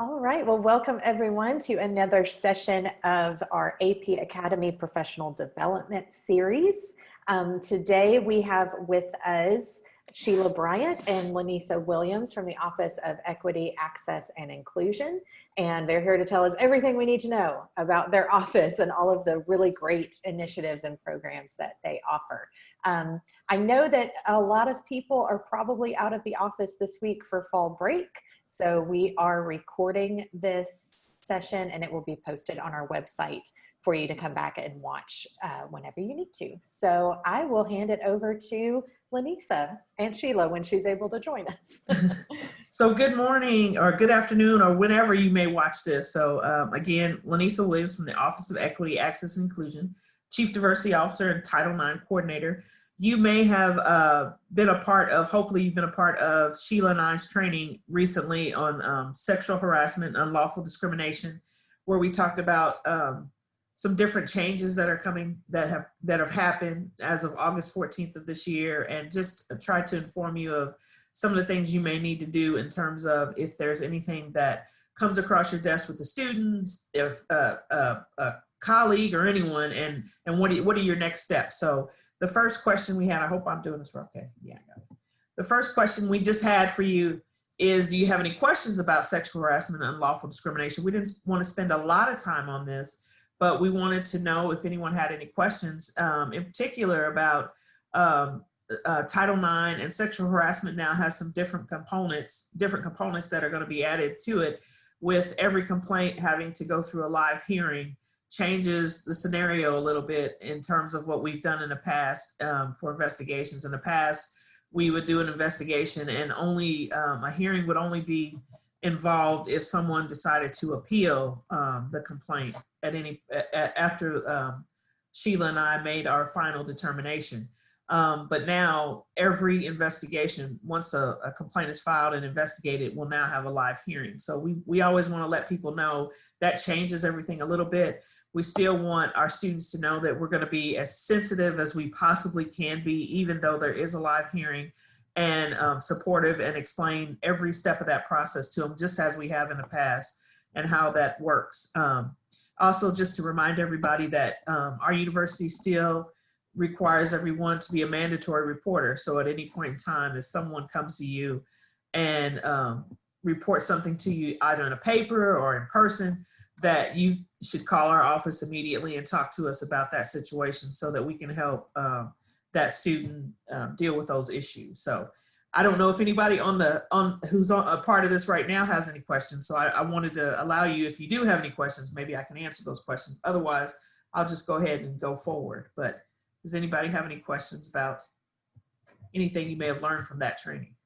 All right, well, welcome everyone to another session of our AP Academy Professional Development Series. Today we have with us Sheila Bryant and LaNeeca Williams from the Office of Equity, Access, and Inclusion. And they're here to tell us everything we need to know about their office and all of the really great initiatives and programs that they offer. I know that a lot of people are probably out of the office this week for fall break. So we are recording this session and it will be posted on our website for you to come back and watch whenever you need to. So I will hand it over to LaNeeca and Sheila when she's able to join us. So good morning or good afternoon or whenever you may watch this. So again, LaNeeca Williams from the Office of Equity, Access, and Inclusion, Chief Diversity Officer and Title IX Coordinator. You may have been a part of, hopefully you've been a part of Sheila and I's training recently on sexual harassment, unlawful discrimination, where we talked about some different changes that are coming, that have happened as of August 14th of this year, and just try to inform you of some of the things you may need to do in terms of if there's anything that comes across your desk with the students, if a colleague or anyone, and what are your next steps. So the first question we had, I hope I'm doing this right. Okay, yeah, I got it. The first question we just had for you is, do you have any questions about sexual harassment and unlawful discrimination? We didn't want to spend a lot of time on this, but we wanted to know if anyone had any questions, in particular about Title IX, and sexual harassment now has some different components that are going to be added to it, with every complaint having to go through a live hearing. Changes the scenario a little bit in terms of what we've done in the past for investigations. In the past, we would do an investigation and only a hearing would only be involved if someone decided to appeal the complaint after Sheila and I made our final determination. But now every investigation, once a complaint is filed and investigated, will now have a live hearing. So we always want to let people know that changes everything a little bit. We still want our students to know that we're going to be as sensitive as we possibly can be, even though there is a live hearing, and supportive, and explain every step of that process to them, just as we have in the past, and how that works. Also, just to remind everybody that our university still requires everyone to be a mandatory reporter. So at any point in time, if someone comes to you and reports something to you, either in a paper or in person, that you should call our office immediately and talk to us about that situation so that we can help that student deal with those issues. So I don't know if anybody who's a part of this right now has any questions. So I wanted to allow you, if you do have any questions, maybe I can answer those questions. Otherwise, I'll just go ahead and go forward. But does anybody have any questions about anything you may have learned from that training?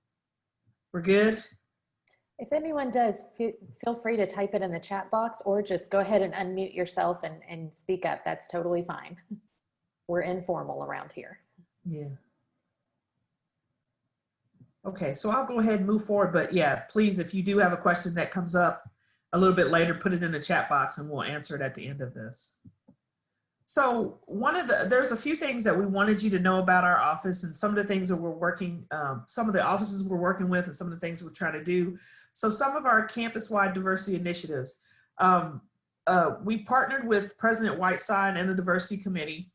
We're good? If anyone does, feel free to type it in the chat box, or just go ahead and unmute yourself and speak up. That's totally fine. We're informal around here. Yeah. Okay, so I'll go ahead and move forward, but yeah, please, if you do have a question that comes up a little bit later, put it in the chat box and we'll answer it at the end of this. So there's a few things that we wanted you to know about our office, and some of the things that we're working, some of the offices we're working with, and some of the things we're trying to do. So some of our campus-wide diversity initiatives. We partnered with President Whiteside and the Diversity Committee.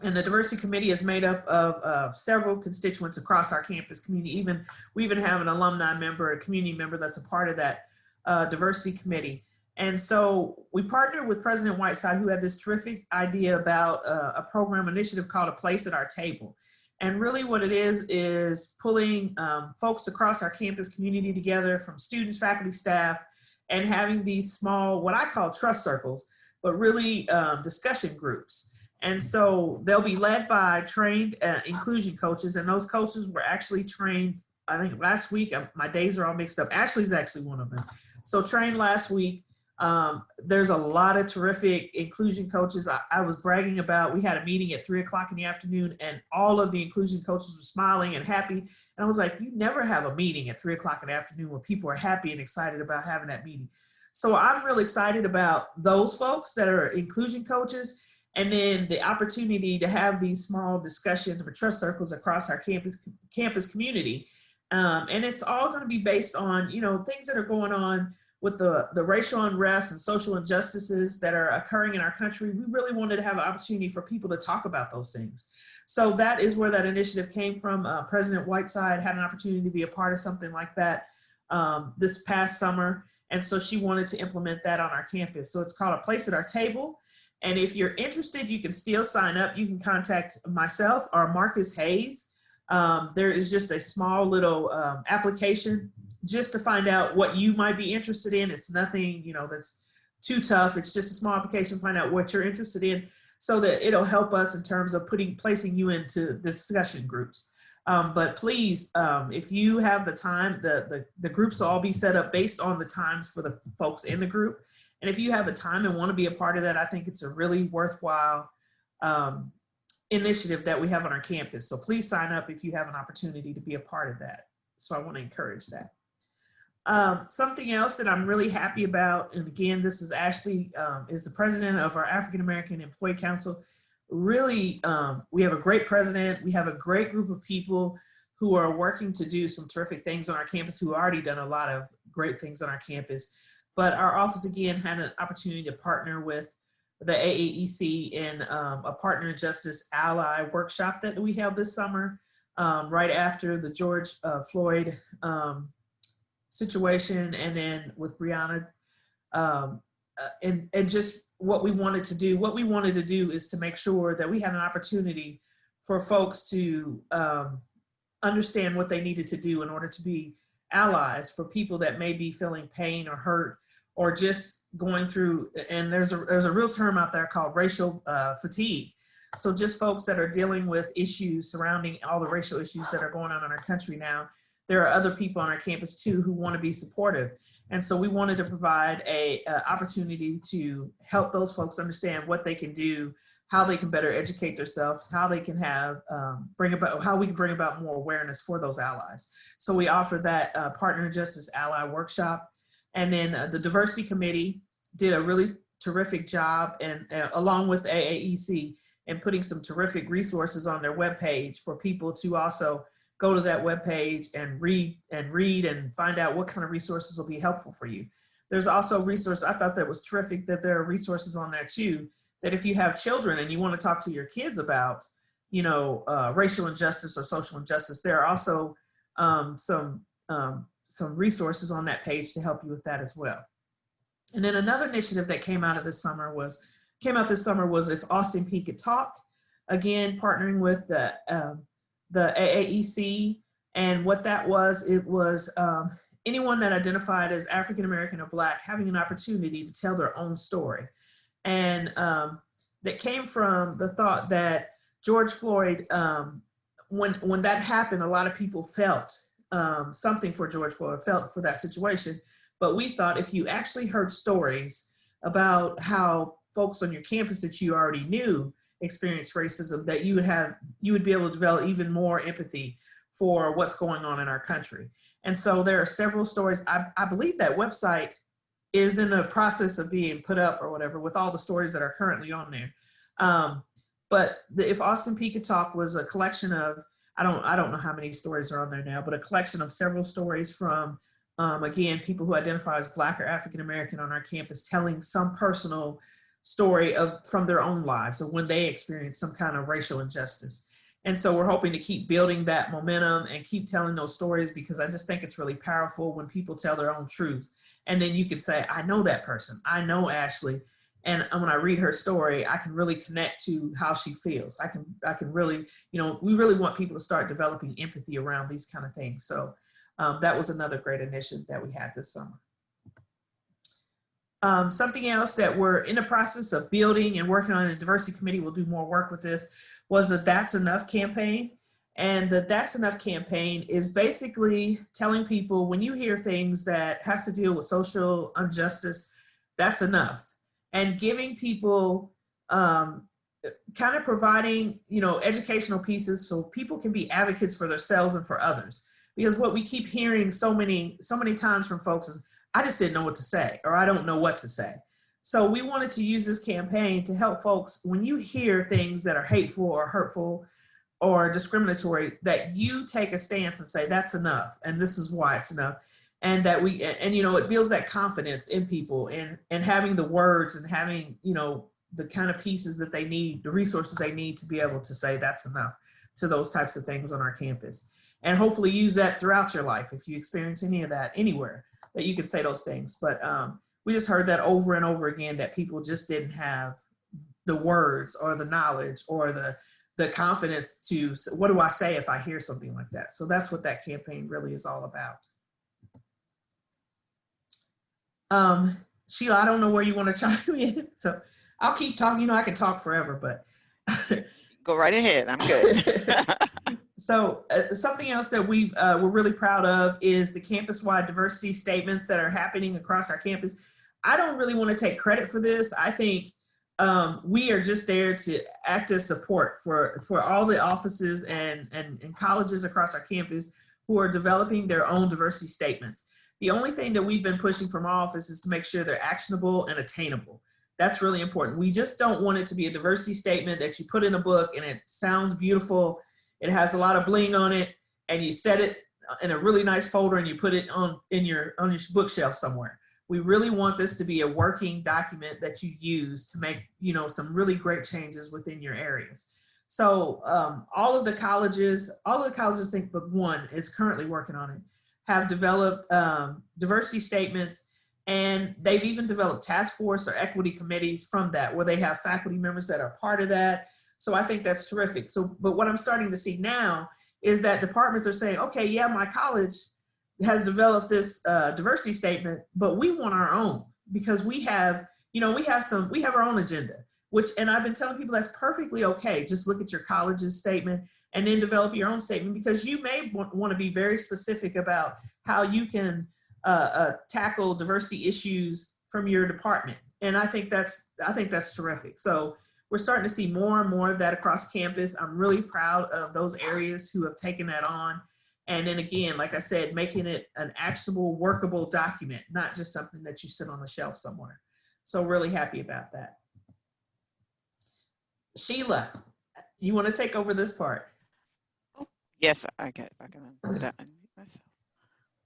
And the Diversity Committee is made up of several constituents across our campus community. We even have an alumni member, a community member that's a part of that Diversity Committee. And so we partnered with President Whiteside, who had this terrific idea about a program initiative called A Place at Our Table. And really what it is pulling folks across our campus community together, from students, faculty, staff, and having these small, what I call trust circles, but really discussion groups. And so they'll be led by trained inclusion coaches, and those coaches were actually trained, I think last week. My days are all mixed up. Ashley's actually one of them. So trained last week. There's a lot of terrific inclusion coaches. I was bragging about, we had a meeting at 3 o'clock in the afternoon, and all of the inclusion coaches were smiling and happy. And I was like, you never have a meeting at 3 o'clock in the afternoon where people are happy and excited about having that meeting. So I'm really excited about those folks that are inclusion coaches, and then the opportunity to have these small discussions or trust circles across our campus community. And it's all going to be based on, things that are going on with the racial unrest and social injustices that are occurring in our country, we really wanted to have an opportunity for people to talk about those things. So that is where that initiative came from. President Whiteside had an opportunity to be a part of something like that this past summer. And so she wanted to implement that on our campus. So it's called A Place at Our Table. And if you're interested, you can still sign up. You can contact myself or Marcus Hayes. There is just a small little application just to find out what you might be interested in. It's nothing, you know, that's too tough. It's just a small application to find out what you're interested in so that it'll help us in terms of placing you into discussion groups. But please, if you have the time, the groups will all be set up based on the times for the folks in the group. And if you have the time and want to be a part of that, I think it's a really worthwhile initiative that we have on our campus. So please sign up if you have an opportunity to be a part of that. So I want to encourage that. Something else that I'm really happy about, and again, this is Ashley, is the president of our African American Employee Council. Really, we have a great president. We have a great group of people who are working to do some terrific things on our campus, who already done a lot of great things on our campus. But our office, again, had an opportunity to partner with the AAEC in a Partner in Justice Ally workshop that we held this summer, right after the George Floyd situation, and then with Bryant, and just what we wanted to do. What we wanted to do is to make sure that we had an opportunity for folks to understand what they needed to do in order to be allies for people that may be feeling pain or hurt or just going through, and there's a real term out there called racial fatigue. So just folks that are dealing with issues surrounding all the racial issues that are going on in our country now. There are other people on our campus too who want to be supportive. And so we wanted to provide a opportunity to help those folks understand what they can do, how they can better educate themselves, how they can have, how we can bring about more awareness for those allies. So we offer that Partner in Justice Ally workshop. And then the Diversity Committee did a really terrific job, and along with AAEC, in putting some terrific resources on their webpage for people to also go to that webpage and read and find out what kind of resources will be helpful for you. There's also resources, I thought that was terrific that there are resources on there too, that if you have children and you want to talk to your kids about, you know, racial injustice or social injustice, there are also some resources on that page to help you with that as well. And then another initiative that came out this summer was If Austin Peay Could Talk, again, partnering with the AAEC. And what that was, it was anyone that identified as African American or Black having an opportunity to tell their own story. And that came from the thought that George Floyd, when that happened, a lot of people felt something for George Floyd, felt for that situation. But we thought if you actually heard stories about how folks on your campus that you already knew experienced racism, that you would be able to develop even more empathy for what's going on in our country. And so there are several stories. I believe that website is in the process of being put up or whatever with all the stories that are currently on there. But If Austin Peay Could Talk was a collection of, I don't know how many stories are on there now, but a collection of several stories from, again, people who identify as Black or African American on our campus, telling some personal story from their own lives of when they experienced some kind of racial injustice. And so we're hoping to keep building that momentum and keep telling those stories, because I just think it's really powerful when people tell their own truth. And then you can say, I know that person, I know Ashley. And when I read her story, I can really connect to how she feels. I can really, you know, we really want people to start developing empathy around these kind of things. So that was another great initiative that we had this summer. Something else that we're in the process of building and working on, the diversity committee will do more work with this, was the That's Enough campaign. And the That's Enough campaign is basically telling people, when you hear things that have to deal with social injustice, that's enough. And giving people, kind of providing, you know, educational pieces so people can be advocates for themselves and for others. Because what we keep hearing so many times from folks is, I just didn't know what to say, or I don't know what to say. So we wanted to use this campaign to help folks, when you hear things that are hateful or hurtful or discriminatory, that you take a stance and say, that's enough, and this is why it's enough. and that and you know, it builds that confidence in people, and having the words and having, you know, the kind of pieces that they need, the resources they need to be able to say that's enough to those types of things on our campus. And hopefully use that throughout your life. If you experience any of that anywhere, that you can say those things. But we just heard that over and over again, that people just didn't have the words or the knowledge or the confidence to, what do I say if I hear something like that? So that's what that campaign really is all about. Sheila, I don't know where you want to chime in, so I'll keep talking. You know, I can talk forever, but go right ahead. I'm good. So something else that we're really proud of is the campus-wide diversity statements that are happening across our campus. I don't really want to take credit for this. I think we are just there to act as support for all the offices and colleges across our campus who are developing their own diversity statements. The only thing that we've been pushing from our office is to make sure they're actionable and attainable. That's really important. We just don't want it to be a diversity statement that you put in a book and it sounds beautiful. It has a lot of bling on it, and you set it in a really nice folder and you put it on your bookshelf somewhere. We really want this to be a working document that you use to make, you know, some really great changes within your areas. So all of the colleges, I think but one is currently working on it, have developed diversity statements, and they've even developed task force or equity committees from that, where they have faculty members that are part of that. So I think that's terrific. So, but what I'm starting to see now is that departments are saying, okay, yeah, my college has developed this diversity statement, but we want our own, because we have, you know, we have our own agenda, and I've been telling people that's perfectly okay. Just look at your college's statement and then develop your own statement, because you may want to be very specific about how you can tackle diversity issues from your department. And I think that's terrific. So we're starting to see more and more of that across campus. I'm really proud of those areas who have taken that on. And then again, like I said, making it an actionable, workable document, not just something that you sit on a shelf somewhere. So really happy about that. Sheila, you want to take over this part? Yes, I can. Did I unmute myself?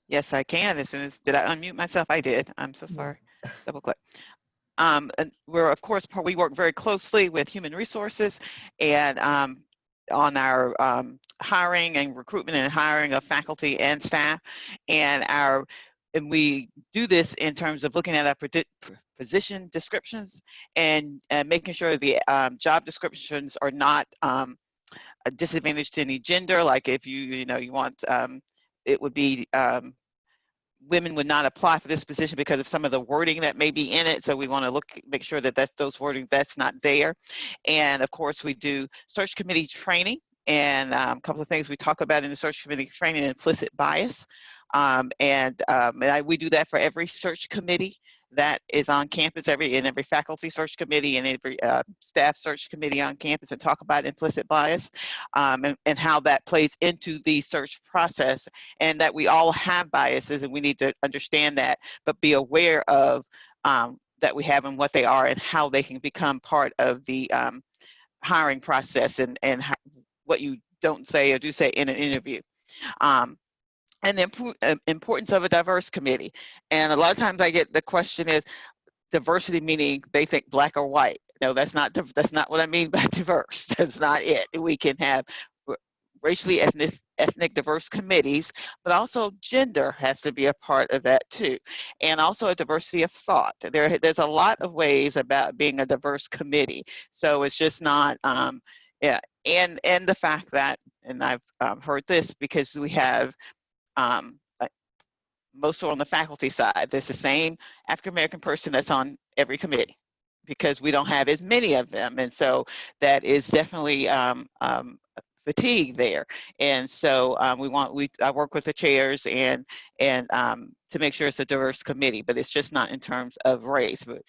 Yes, I can. Did I unmute myself? I did. I'm so sorry. Double click. And of course, we work very closely with human resources and on our hiring and recruitment and hiring of faculty and staff, and we do this in terms of looking at our position descriptions and making sure the job descriptions are not a disadvantage to any gender. Like if you want, it would be women would not apply for this position because of some of the wording that may be in it. So we want to make sure that those wording that's not there. And of course, we do search committee training, and a couple of things we talk about in the search committee training: implicit bias, we do that for every search committee that is on campus, every faculty search committee and every staff search committee on campus, and talk about implicit bias and how that plays into the search process, and that we all have biases and we need to understand that, but be aware of that we have and what they are and how they can become part of the hiring process and what you don't say or do say in an interview. And the importance of a diverse committee. And a lot of times I get the question is diversity meaning they think black or white. No, that's not what I mean by diverse. That's not it. We can have racially ethnic diverse committees, but also gender has to be a part of that too. And also a diversity of thought. There's a lot of ways about being a diverse committee. So it's just not, yeah. And the fact that, and I've heard this because we have, most are on the faculty side. There's the same African-American person that's on every committee because we don't have as many of them. And so that is definitely fatigue there. And so I work with the chairs and to make sure it's a diverse committee, but it's just not in terms of race. But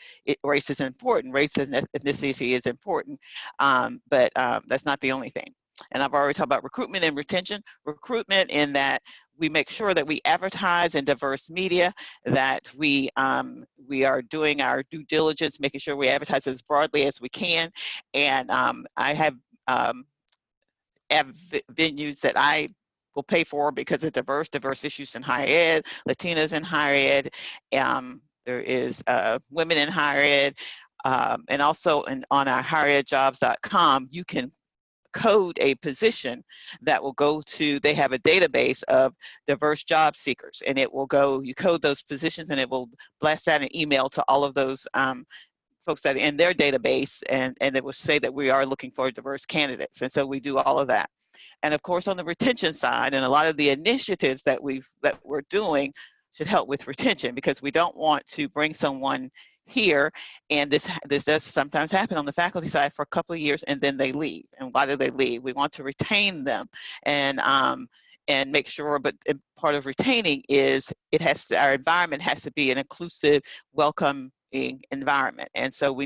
race is important. Race and ethnicity is important, but that's not the only thing. And I've already talked about recruitment and retention. Recruitment in that we make sure that we advertise in diverse media, that we are doing our due diligence, making sure we advertise as broadly as we can. And I have venues that I will pay for because it's diverse issues in higher ed, Latinas in higher ed. There is women in higher ed, and also on our higheredjobs.com, you can code a position that will go to, they have a database of diverse job seekers, and it will go, you code those positions and it will blast out an email to all of those folks that are in their database, and it will say that we are looking for diverse candidates. And so we do all of that. And of course, on the retention side, and a lot of the initiatives that we're doing should help with retention, because we don't want to bring someone here, and this does sometimes happen on the faculty side for a couple of years and then they leave. And why do they leave? We want to retain them and make sure, but part of retaining is our environment has to be an inclusive, welcoming environment. And so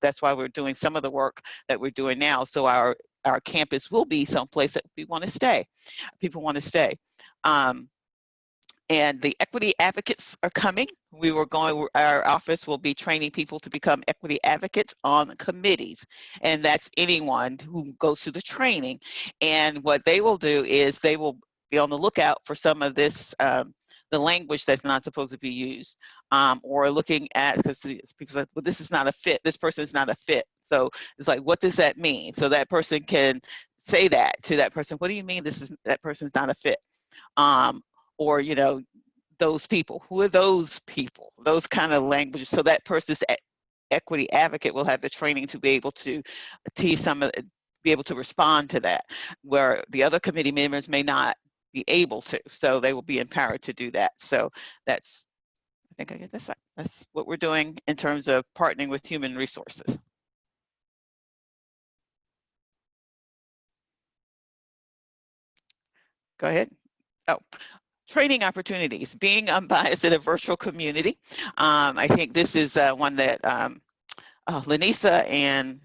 that's why we're doing some of the work that we're doing now. So our campus will be someplace that we want to stay. People want to stay. And the equity advocates are coming. Our office will be training people to become equity advocates on committees. And that's anyone who goes through the training. And what they will do is they will be on the lookout for some of this, the language that's not supposed to be used, or looking at, because people say, well, this is not a fit. This person is not a fit. So it's like, what does that mean? So that person can say that to that person. What do you mean that person's not a fit? Or, you know, those people, who are those people, those kind of languages. So that person's equity advocate will have the training to be able to be able to respond to that, where the other committee members may not be able to. So they will be empowered to do that. So that's what we're doing in terms of partnering with human resources. Go ahead. Oh. Training opportunities, being unbiased in a virtual community. I think this is one that LaNeeca and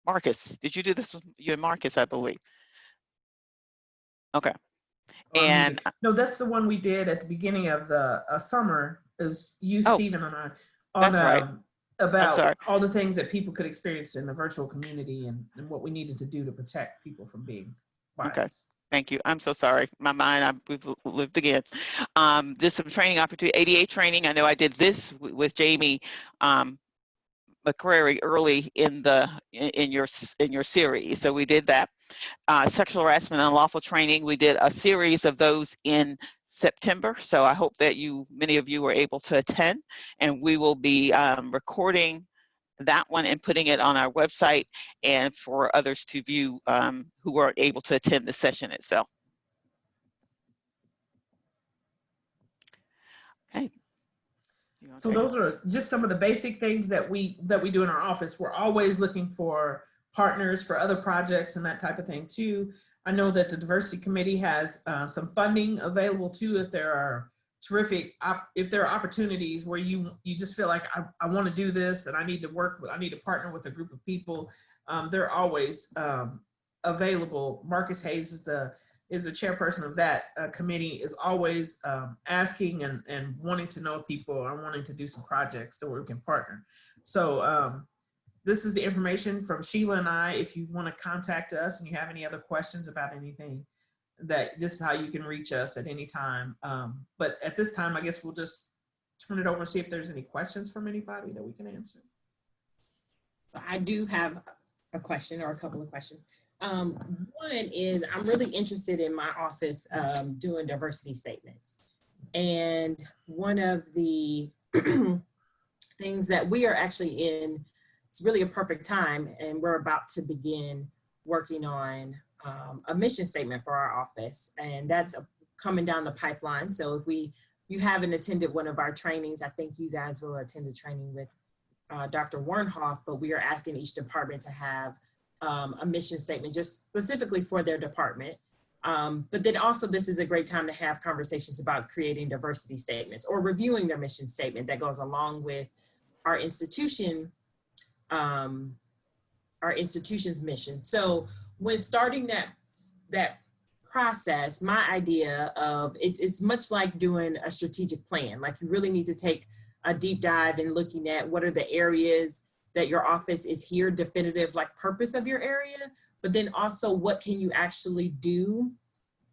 Marcus, did you do this with you and Marcus, I believe? Okay. And no, that's the one we did at the beginning of the summer. It was you, Stephen, and I, that's right. About all the things that people could experience in the virtual community and what we needed to do to protect people from being biased. Okay. Thank you. I'm so sorry. My mind, we've lived again. There's some training opportunity, ADA training. I know I did this with Jamie McCrary early in your series. So we did that. Sexual harassment and unlawful training. We did a series of those in September. So I hope that many of you were able to attend, and we will be recording that one and putting it on our website and for others to view who weren't able to attend the session itself. Okay. So those are just some of the basic things that we do in our office. We're always looking for partners for other projects and that type of thing too. I know that the diversity committee has some funding available too, if there are if there are opportunities where you just feel like I want to do this and I need to partner with a group of people. They're always available. Marcus Hayes is the chairperson of that committee, is always asking and wanting to know people and wanting to do some projects so we can partner. So this is the information from Sheila and I. If you want to contact us and you have any other questions about anything, this is how you can reach us at any time. But at this time, I guess we'll just turn it over and see if there's any questions from anybody that we can answer. I do have a question or a couple of questions. One is, I'm really interested in my office doing diversity statements. And one of the things that we are actually in, it's really a perfect time, and we're about to begin working on a mission statement for our office, and that's coming down the pipeline. So if you haven't attended one of our trainings, I think you guys will attend a training with Dr. Warnhoff, but we are asking each department to have a mission statement just specifically for their department. But then also this is a great time to have conversations about creating diversity statements or reviewing their mission statement that goes along with our institution's mission. So when starting that process, my idea of it's much like doing a strategic plan. Like you really need to take a deep dive in looking at what are the areas that your office is here, definitive like purpose of your area, but then also what can you actually do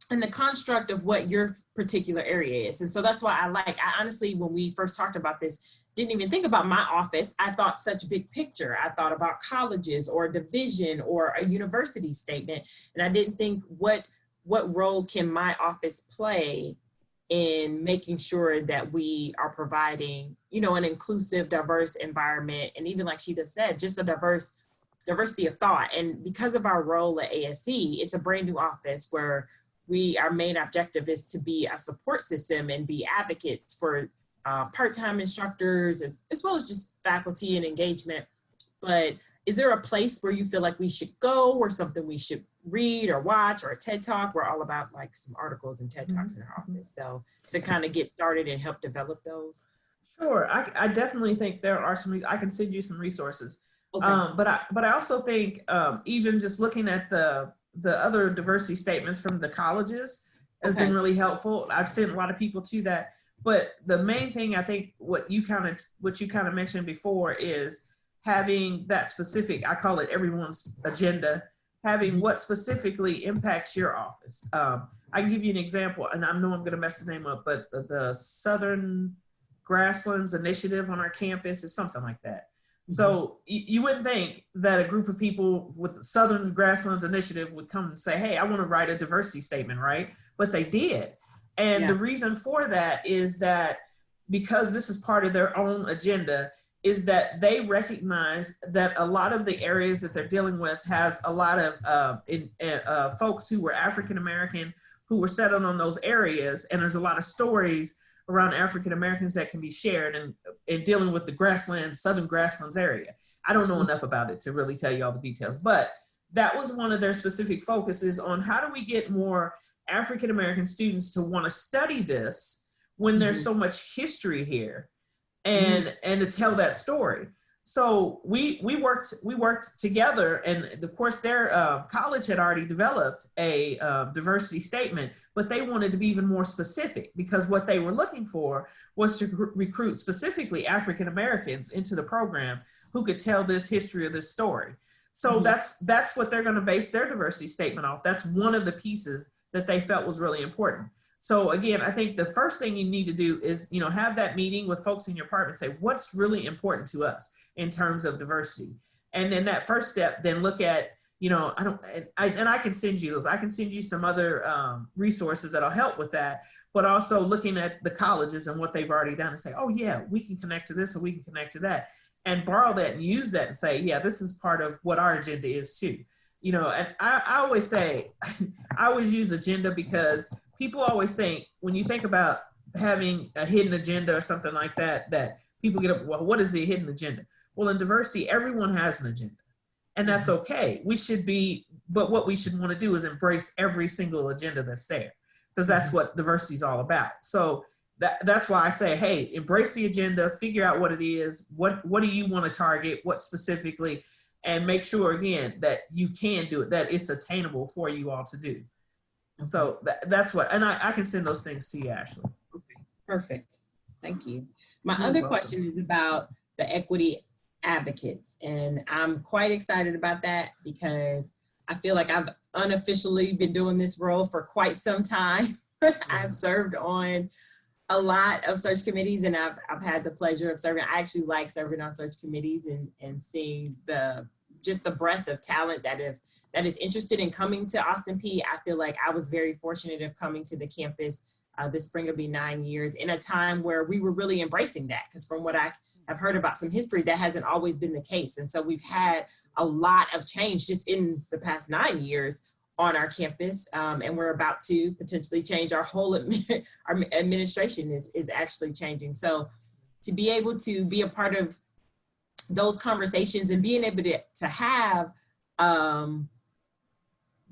and the construct of what your particular area is. And so that's why I honestly, when we first talked about this, didn't even think about my office. I thought such big picture. I thought about colleges or a division or a university statement. And I didn't think what role can my office play in making sure that we are providing, you know, an inclusive, diverse environment. And even like Sheila said, just a diversity of thought. And because of our role at ASC, it's a brand new office where our main objective is to be a support system and be advocates for part-time instructors as well as just faculty and engagement. But is there a place where you feel like we should go or something we should read or watch or a TED Talk? We're all about like some articles and TED Talks in our office. So to kind of get started and help develop those. Sure, I definitely think there are some, I can send you some resources. Okay. But I also think even just looking at the other diversity statements from the colleges has been really helpful. I've sent a lot of people to that. But the main thing, I think what you kind of mentioned before is having that specific, I call it everyone's agenda, having what specifically impacts your office. I can give you an example, and I know I'm going to mess the name up, but the Southern Grasslands Initiative on our campus is something like that. So you wouldn't think that a group of people with Southern Grasslands Initiative would come and say, hey, I want to write a diversity statement, right? But they did. And the reason for that is that because this is part of their own agenda, is that they recognize that a lot of the areas that they're dealing with has a lot of folks who were African-American who were settled on those areas. And there's a lot of stories around African-Americans that can be shared in dealing with the grasslands, Southern Grasslands area. I don't know enough about it to really tell you all the details, but that was one of their specific focuses on how do we get more African-American students to want to study this when there's so much history here and to tell that story. So we worked together, and of course their college had already developed a diversity statement, but they wanted to be even more specific because what they were looking for was to recruit specifically African-Americans into the program who could tell this history of this story. So that's what they're going to base their diversity statement off. That's one of the pieces that they felt was really important. So again, I think the first thing you need to do is, you know, have that meeting with folks in your department, say what's really important to us in terms of diversity. And then that first step, then look at, you know, I can send you those. I can send you some other resources that'll help with that, but also looking at the colleges and what they've already done and say, oh yeah, we can connect to this or we can connect to that, and borrow that and use that and say, yeah, this is part of what our agenda is too. You know, and I always say, I always use agenda because people always think when you think about having a hidden agenda or something like that, that people get up, well, what is the hidden agenda? Well, in diversity, everyone has an agenda, and that's okay. We should be, but what we should want to do is embrace every single agenda that's there, because that's what diversity is all about. So that's why I say, hey, embrace the agenda, figure out what it is, what do you want to target, what specifically, and make sure again that you can do it, that it's attainable for you all to do. So that's what, and I can send those things to you, Ashley. Okay, perfect. Thank you. My other question is about the equity advocates, and I'm quite excited about that because I feel like I've unofficially been doing this role for quite some time. I've served on a lot of search committees, and I've had the pleasure of serving. I actually like serving on search committees and seeing just the breadth of talent that is interested in coming to Austin Peay. I feel like I was very fortunate of coming to the campus. This spring will be 9 years in a time where we were really embracing that, because from what I have heard about some history, that hasn't always been the case. And so we've had a lot of change just in the past 9 years on our campus, and we're about to potentially change our whole our administration is actually changing. So to be able to be a part of those conversations and being able to have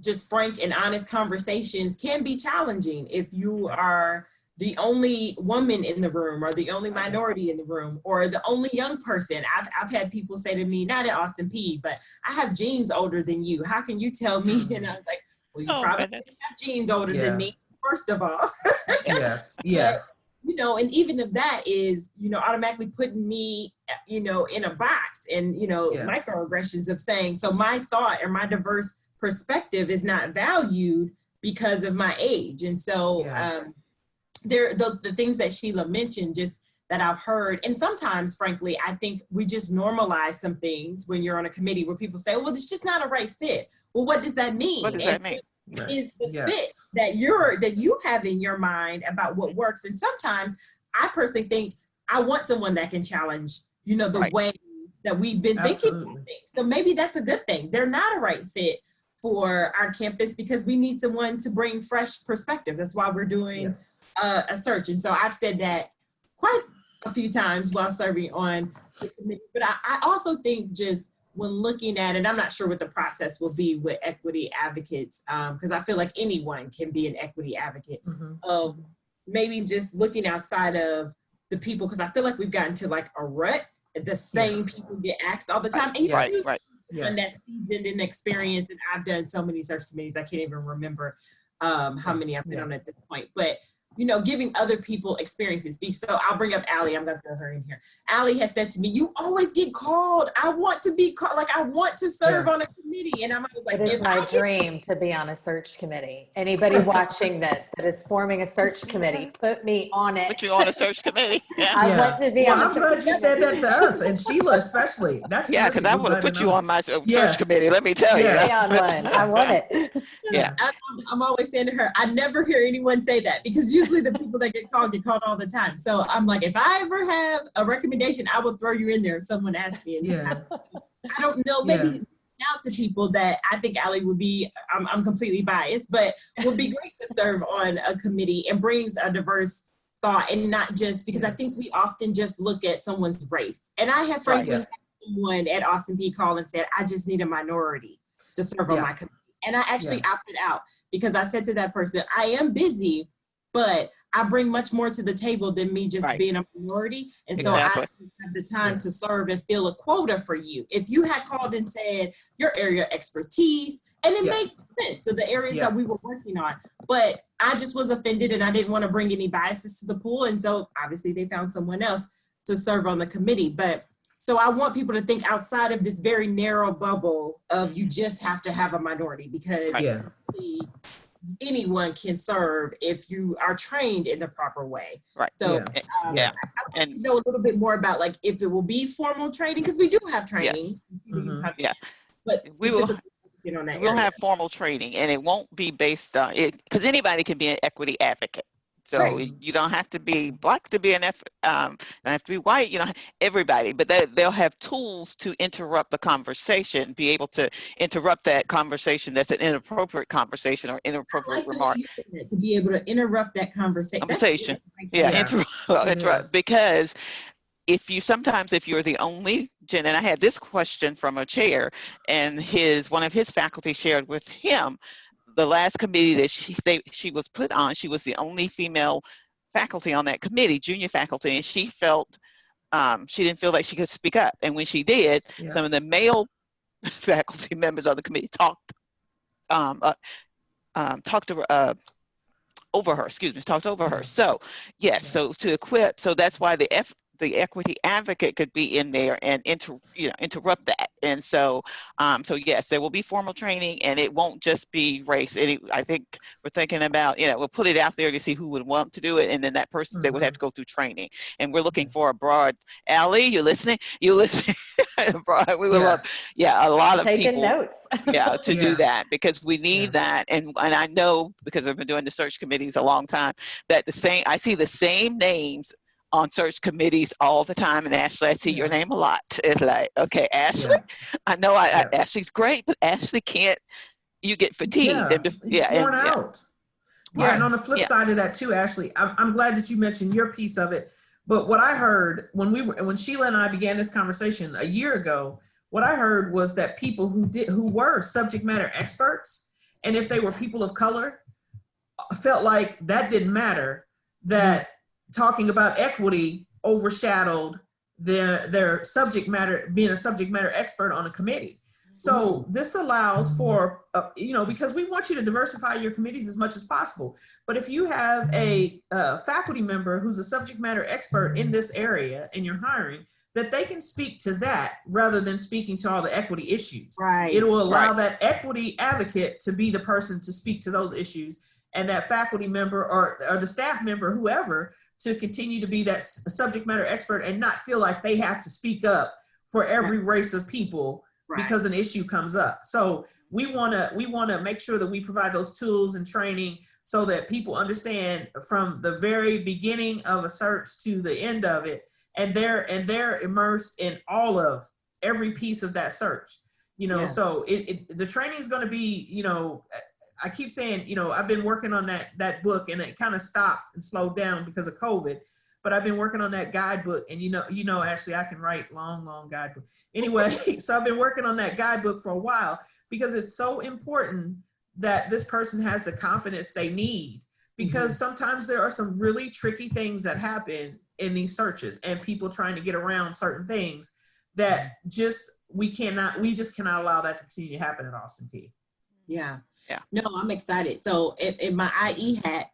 just frank and honest conversations can be challenging if you are the only woman in the room or the only minority in the room or the only young person. I've had people say to me, not at Austin Peay, but I have genes older than you. How can you tell me? And I was like, well, you probably have genes older than me, first of all. Yes, yeah. you know, and even if that is, you know, automatically putting me, you know, in a box and, you know, Yes. microaggressions of saying, so my thought or my diverse perspective is not valued because of my age. And so the things that Sheila mentioned, just that I've heard, and sometimes, frankly, I think we just normalize some things when you're on a committee where people say, well, it's just not a right fit. Well, what does that mean? What does that mean? Is the Yes. fit that you have in your mind about what works. And sometimes I personally think I want someone that can challenge, you know, the way that we've been thinking about things. So maybe that's a good thing. They're not a right fit for our campus because we need someone to bring fresh perspective. That's why we're doing a search. And so I've said that quite a few times while serving on the committee. But I also think just when looking at, and I'm not sure what the process will be with equity advocates, because I feel like anyone can be an equity advocate, of maybe just looking outside of the people, because I feel like we've gotten to like a rut. The same people get asked all the time. And and that's seasoned in experience. And I've done so many search committees, I can't even remember how many I've been on at this point. But you know, giving other people experiences. So I'll bring up Allie. I'm going to throw her in here. Allie has said to me, you always get called. I want to be called. Like, I want to serve on a committee. And I'm always like, it is my dream to be on a search committee. Anybody watching this that is forming a search committee, put me on it. Put you on a search committee. I want to be on I'm glad you said that to us, and Sheila especially. That's because I want to put you on my search committee. Let me tell you. Stay on one. I want it. I'm always saying to her, I never hear anyone say that, because usually the people that get called all the time. So I'm like, if I ever have a recommendation, I will throw you in there if someone asks me. And I don't know, maybe out to people that I think Allie would be, I'm completely biased, but would be great to serve on a committee and brings a diverse thought, and not just because I think we often just look at someone's race. And I have frankly had someone at Austin P call and said, I just need a minority to serve on my committee. And I actually opted out because I said to that person, I am busy, but I bring much more to the table than me just being a minority. And so I have the time to serve and fill a quota for you. If you had called and said your area of expertise, and it made sense, so the areas that we were working on, but I just was offended and I didn't want to bring any biases to the pool. And so obviously they found someone else to serve on the committee. But so I want people to think outside of this very narrow bubble of you just have to have a minority, because anyone can serve if you are trained in the proper way. So I want to know a little bit more about like if it will be formal training, because we do have training. But we will on that we'll have formal training, and it won't be based on it, because anybody can be an equity advocate. So you don't have to be Black to be an don't have to be white, you know, everybody, but they'll have tools to interrupt the conversation, be able to interrupt that conversation that's an inappropriate conversation or inappropriate remark. To be able to interrupt that conversation. Interrupt, because if you're the only Jen, and I had this question from a chair, and one of his faculty shared with him, the last committee that she was put on, she was the only female faculty on that committee, junior faculty, and she felt she didn't feel like she could speak up. And when she did, some of the male faculty members of the committee talked over her. So so to equip, so that's why the equity advocate could be in there and interrupt that. And so yes, there will be formal training, and it won't just be race. I think we're thinking about, we'll put it out there to see who would want to do it, and then that person, they would have to go through training. And we're looking for a broad, Allie, you listening? Broad, we would love, a lot of taking people notes. to do that, because we need that. And I know, because I've been doing the search committees a long time, that I see the same names on search committees all the time. And Ashley, I see your name a lot. It's like, okay, Ashley, I know Ashley's great, but Ashley can't, you get fatigued. He's worn out. And on the flip side of that too, Ashley, I'm glad that you mentioned your piece of it. But what I heard when Sheila and I began this conversation a year ago, what I heard was that people who were subject matter experts, and if they were people of color, felt like that didn't matter, that talking about equity overshadowed their subject matter, being a subject matter expert on a committee. So this allows for, you know, because we want you to diversify your committees as much as possible. But if you have a faculty member who's a subject matter expert in this area and you're hiring, that they can speak to that rather than speaking to all the equity issues. Right. It will allow that equity advocate to be the person to speak to those issues, and that faculty member or the staff member, whoever, to continue to be that subject matter expert and not feel like they have to speak up for every race of people because an issue comes up. So we want to make sure that we provide those tools and training so that people understand from the very beginning of a search to the end of it, and they're immersed in all of every piece of that search. You know, so the training is going to be, you know, I keep saying, you know, I've been working on that book, and it kind of stopped and slowed down because of COVID. But I've been working on that guidebook, and you know, Ashley, I can write long guidebook. Anyway, so I've been working on that guidebook for a while because it's so important that this person has the confidence they need, because sometimes there are some really tricky things that happen in these searches and people trying to get around certain things that we just cannot allow that to continue to happen at Austin Peay. Yeah. No, I'm excited. So in my IE hat,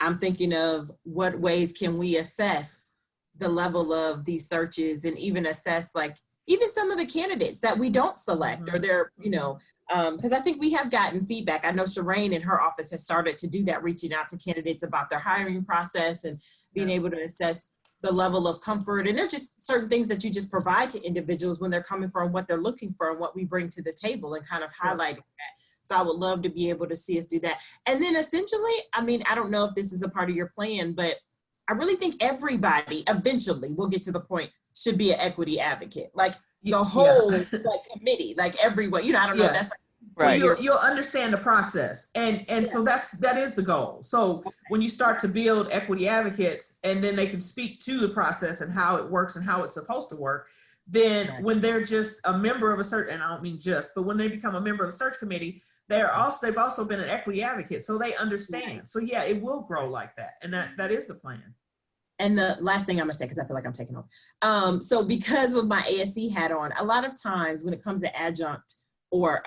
I'm thinking of what ways can we assess the level of these searches, and even assess like even some of the candidates that we don't select or they're, you know, because I think we have gotten feedback. I know Shireen in her office has started to do that, reaching out to candidates about their hiring process and being able to assess the level of comfort. And there's just certain things that you just provide to individuals when they're coming from what they're looking for and what we bring to the table, and kind of highlighting that. So I would love to be able to see us do that. And then essentially, I mean, I don't know if this is a part of your plan, but I really think everybody eventually will get to the point should be an equity advocate. Like the whole like committee, like everyone, you know, I don't know if that's right. Well, you'll understand the process. And so that is the goal. So when you start to build equity advocates, and then they can speak to the process and how it works and how it's supposed to work, then when they're just a member of a search, and I don't mean just, but when they become a member of a search committee, they've also been an equity advocate, so they understand. So yeah, it will grow like that, and that is the plan. And the last thing I'm gonna say, because I feel like I'm taking over. So because of my ASC hat on, a lot of times when it comes to adjunct or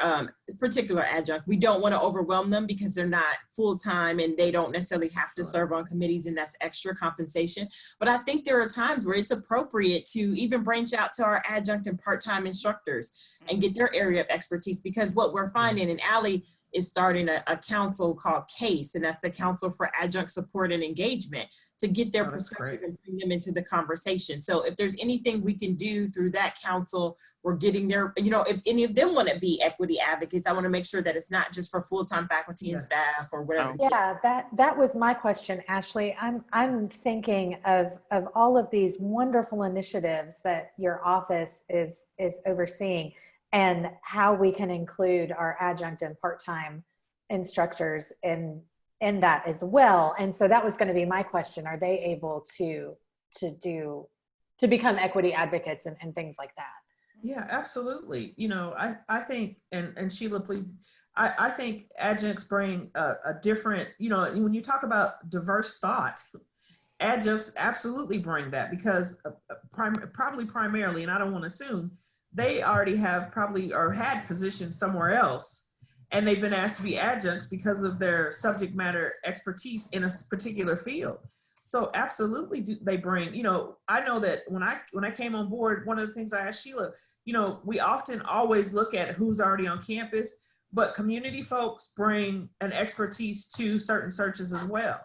particular adjunct, we don't want to overwhelm them because they're not full-time and they don't necessarily have to serve on committees, and that's extra compensation. But I think there are times where it's appropriate to even branch out to our adjunct and part-time instructors and get their area of expertise, because what we're finding, and Allie is starting a council called CASE, and that's the Council for Adjunct Support and Engagement, to get their perspective and bring them into the conversation. So if there's anything we can do through that council, we're getting their, you know, if any of them want to be equity advocates, I want to make sure that it's not just for full-time faculty and staff or whatever. Yeah, that was my question, Ashley. I'm thinking of all of these wonderful initiatives that your office is overseeing, and how we can include our adjunct and part-time instructors in that as well. And so that was going to be my question. Are they able to become equity advocates and things like that? Yeah, absolutely. You know, I think, and Sheila, please, I think adjuncts bring a different, you know, when you talk about diverse thought, adjuncts absolutely bring that, because probably primarily, and I don't want to assume, they already have probably or had positions somewhere else, and they've been asked to be adjuncts because of their subject matter expertise in a particular field. So absolutely they bring, you know, I know that when I came on board, one of the things I asked Sheila, you know, we often always look at who's already on campus, but community folks bring an expertise to certain searches as well.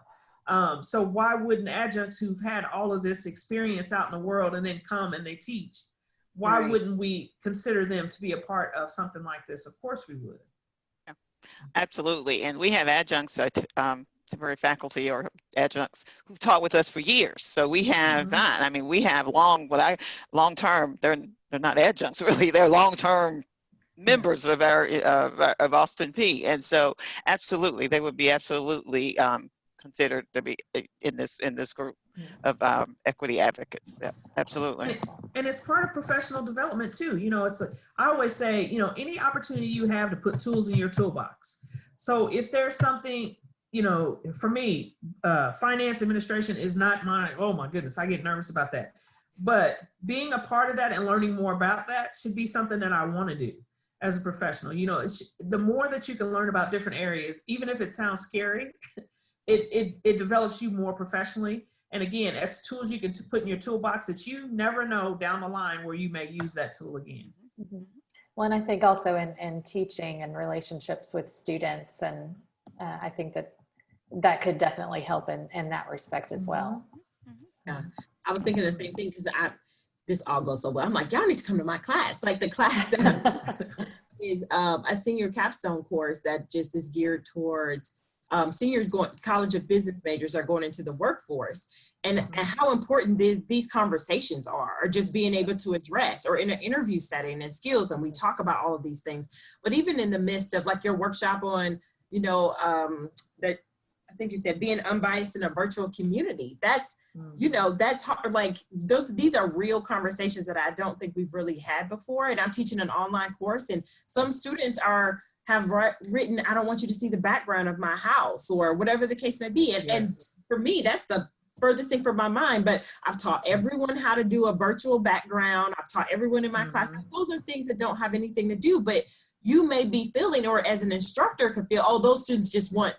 So why wouldn't adjuncts who've had all of this experience out in the world and then come and they teach, why wouldn't we consider them to be a part of something like this? Of course we would. Yeah, absolutely. And we have adjuncts, temporary faculty or adjuncts who've taught with us for years. So we have that. I mean, we have long-term, they're not adjuncts really, they're long-term members of of Austin Peay. And so absolutely, they would be absolutely considered to be in this group of equity advocates. Yeah, absolutely. And it's part of professional development too. You know, it's I always say, you know, any opportunity you have to put tools in your toolbox. So if there's something, you know, for me, finance administration is not oh my goodness, I get nervous about that. But being a part of that and learning more about that should be something that I want to do. as a professional. You know, the more that you can learn about different areas, even if it sounds scary, it develops you more professionally. And again, it's tools you can put in your toolbox that you never know down the line where you may use that tool again. Mm-hmm. Well, and I think also in teaching and relationships with students, and I think that could definitely help in that respect as well. Yeah, I was thinking the same thing because this all goes so well. I'm like, y'all need to come to my class. Like the class that is a senior capstone course that just is geared towards seniors College of Business majors are going into the workforce, and how important these conversations are just being able to address, or in an interview setting and skills. And we talk about all of these things, but even in the midst of like your workshop on, you know, that I think you said being unbiased in a virtual community, that's, you know, that's hard. Like these are real conversations that I don't think we've really had before. And I'm teaching an online course, and some students have written, I don't want you to see the background of my house, or whatever the case may be. And for me, that's the furthest thing from my mind, but I've taught everyone how to do a virtual background. I've taught everyone in my class. Those are things that don't have anything to do, but you may be feeling, or as an instructor could feel, oh, those students just want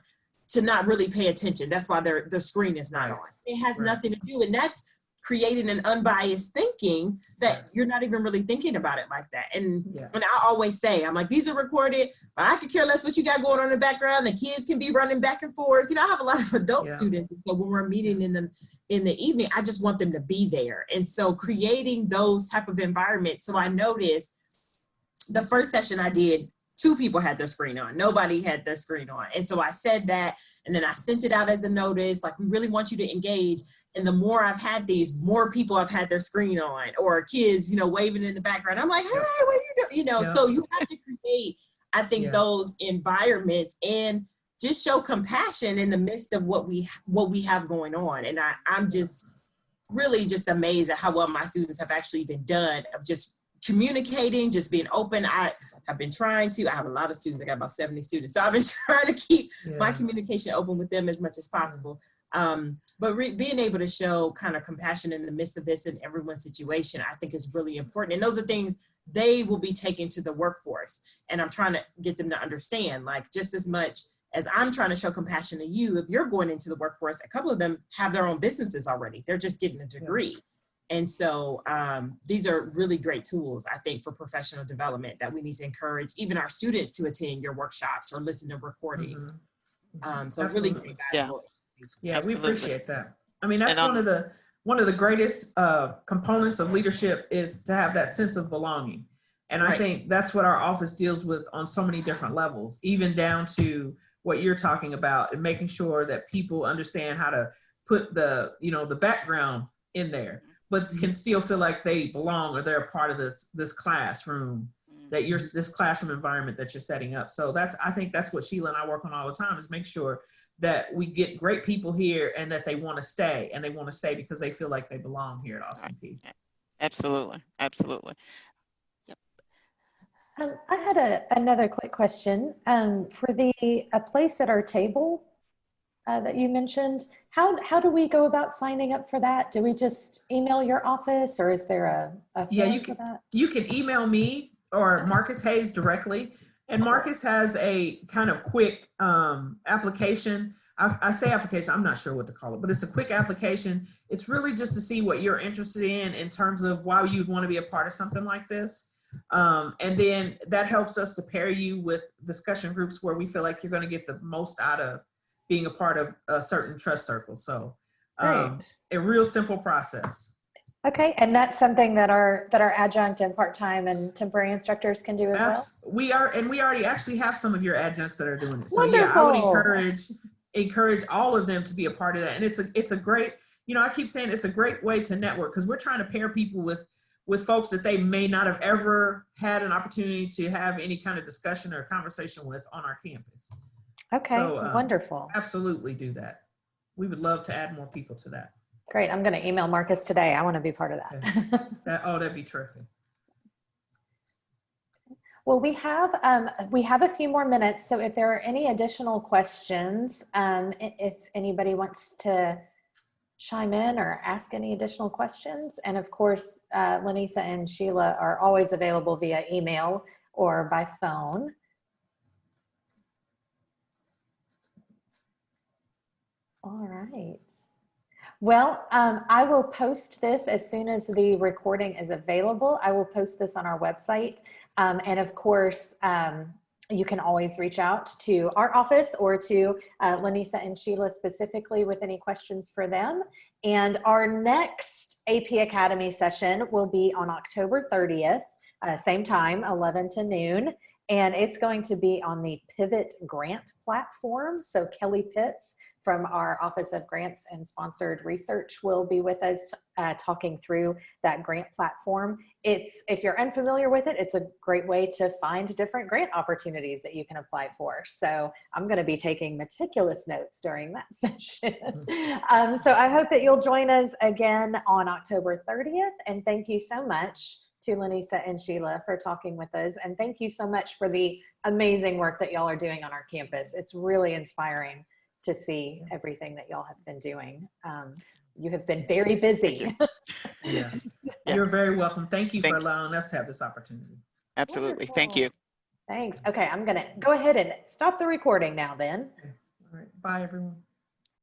to not really pay attention. That's why the screen is not on. It has nothing to do. And that's creating an unbiased thinking that you're not even really thinking about it like that. And when I always say, I'm like, these are recorded, but I could care less what you got going on in the background. The kids can be running back and forth. You know, I have a lot of adult students. So when we're meeting in the evening, I just want them to be there. And so creating those type of environments. So I noticed the first session I did, 2 people had their screen on. Nobody had their screen on. And so I said that, and then I sent it out as a notice, like, we really want you to engage. And the more I've had these, more people have had their screen on, or kids, you know, waving in the background. I'm like, hey, what are you doing? You know, so you have to create, I think, those environments and just show compassion in the midst of what we have going on. And I'm just really just amazed at how well my students have actually been done of just communicating, just being open. I've been trying to, I have a lot of students, I got about 70 students. So I've been trying to keep my communication open with them as much as possible. But being able to show kind of compassion in the midst of this and everyone's situation, I think is really important. And those are things they will be taking to the workforce. And I'm trying to get them to understand, like, just as much as I'm trying to show compassion to you, if you're going into the workforce, a couple of them have their own businesses already. They're just getting a degree. And so these are really great tools, I think, for professional development that we need to encourage even our students to attend your workshops or listen to recordings. So really great valuable. Yeah, we appreciate that. I mean, that's one of the greatest components of leadership, is to have that sense of belonging. And I think that's what our office deals with on so many different levels, even down to what you're talking about, and making sure that people understand how to put the background in there, but can still feel like they belong, or they're a part of this classroom, this classroom environment that you're setting up. So I think that's what Sheila and I work on all the time, is make sure that we get great people here and that they want to stay, and they want to stay because they feel like they belong here at RCP. Absolutely. Absolutely. I had another quick question for a place at our table that you mentioned. How do we go about signing up for that? Do we just email your office, or is there a form for that? You can email me or Marcus Hayes directly. And Marcus has a kind of quick application. I say application, I'm not sure what to call it, but it's a quick application. It's really just to see what you're interested in terms of why you'd want to be a part of something like this. And then that helps us to pair you with discussion groups where we feel like you're going to get the most out of being a part of a certain trust circle. So a real simple process. Okay, and that's something that our adjunct and part-time and temporary instructors can do as well? We already actually have some of your adjuncts that are doing it. So Wonderful. Yeah, I would encourage all of them to be a part of that. And it's a great, I keep saying it's a great way to network, because we're trying to pair people with folks that they may not have ever had an opportunity to have any kind of discussion or conversation with on our campus. Okay, so, wonderful. Absolutely do that. We would love to add more people to that. Great. I'm going to email Marcus today. I want to be part of that. That'd be terrific. Well, we have a few more minutes. So if there are any additional questions, if anybody wants to chime in or ask any additional questions. And of course, LaNeeca and Sheila are always available via email or by phone. All right. Well, I will post this as soon as the recording is available. I will post this on our website. And of course, you can always reach out to our office or to LaNeeca and Sheila specifically with any questions for them. And our next AP Academy session will be on October 30th, same time, 11 to noon. And it's going to be on the Pivot Grant platform. So Kelly Pitts from our Office of Grants and Sponsored Research will be with us talking through that grant platform. If you're unfamiliar with it, it's a great way to find different grant opportunities that you can apply for. So I'm going to be taking meticulous notes during that session. So I hope that you'll join us again on October 30th. And thank you so much to LaNeeca and Sheila for talking with us. And thank you so much for the amazing work that y'all are doing on our campus. It's really inspiring to see everything that y'all have been doing. You have been very busy. Yeah. Yeah. You're very welcome. Thank you for Thank you. allowing us to have this opportunity. Absolutely. Thank you. Thanks. Okay, I'm gonna go ahead and stop the recording now then. All right. Bye, everyone.